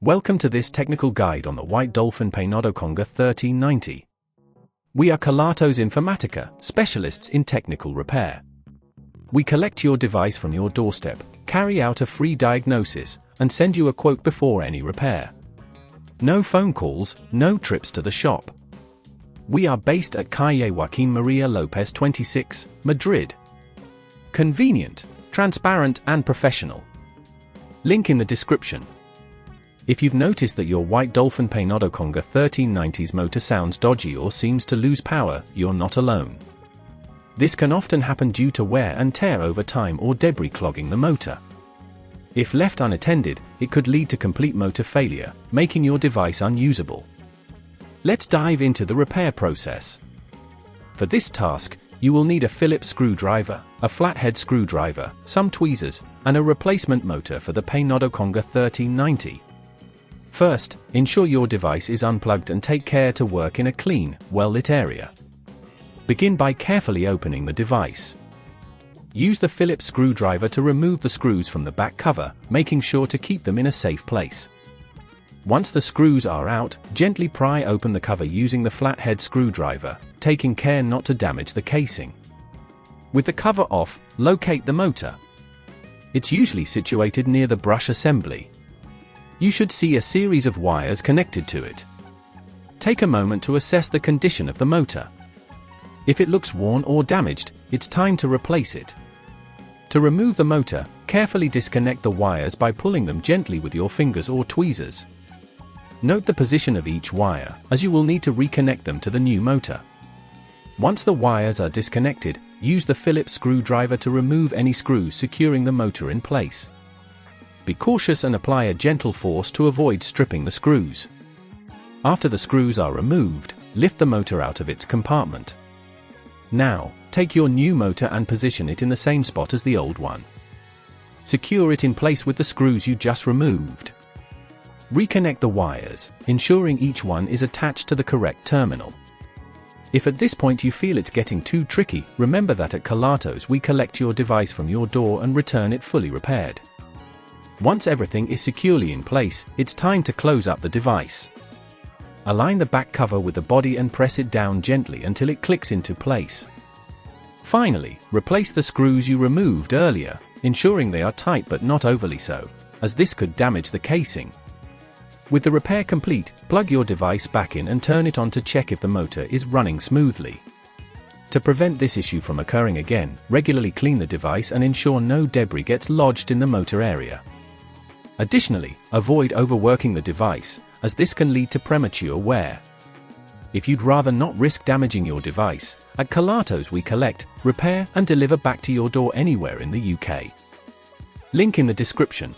Welcome to this technical guide on the White Dolphin Peinado-Conga 1390. We are Kelatos Informatica, specialists in technical repair. We collect your device from your doorstep, carry out a free diagnosis, and send you a quote before any repair. No phone calls, no trips to the shop. We are based at Calle Joaquín María López 26, Madrid. Convenient, transparent and professional. Link in the description. If you've noticed that your White Dolphin Peinado-Conga 1390's motor sounds dodgy or seems to lose power, you're not alone. This can often happen due to wear and tear over time or debris clogging the motor. If left unattended, it could lead to complete motor failure, making your device unusable. Let's dive into the repair process. For this task, you will need a Phillips screwdriver, a flathead screwdriver, some tweezers, and a replacement motor for the Peinado-Conga 1390. First, ensure your device is unplugged and take care to work in a clean, well-lit area. Begin by carefully opening the device. Use the Phillips screwdriver to remove the screws from the back cover, making sure to keep them in a safe place. Once the screws are out, gently pry open the cover using the flathead screwdriver, taking care not to damage the casing. With the cover off, locate the motor. It's usually situated near the brush assembly. You should see a series of wires connected to it. Take a moment to assess the condition of the motor. If it looks worn or damaged, it's time to replace it. To remove the motor, carefully disconnect the wires by pulling them gently with your fingers or tweezers. Note the position of each wire, as you will need to reconnect them to the new motor. Once the wires are disconnected, use the Phillips screwdriver to remove any screws securing the motor in place. Be cautious and apply a gentle force to avoid stripping the screws. After the screws are removed, lift the motor out of its compartment. Now, take your new motor and position it in the same spot as the old one. Secure it in place with the screws you just removed. Reconnect the wires, ensuring each one is attached to the correct terminal. If at this point you feel it's getting too tricky, remember that at Kelatos we collect your device from your door and return it fully repaired. Once everything is securely in place, it's time to close up the device. Align the back cover with the body and press it down gently until it clicks into place. Finally, replace the screws you removed earlier, ensuring they are tight but not overly so, as this could damage the casing. With the repair complete, plug your device back in and turn it on to check if the motor is running smoothly. To prevent this issue from occurring again, regularly clean the device and ensure no debris gets lodged in the motor area. Additionally, avoid overworking the device, as this can lead to premature wear. If you'd rather not risk damaging your device, at Kelatos we collect, repair and deliver back to your door anywhere in the UK. Link in the description.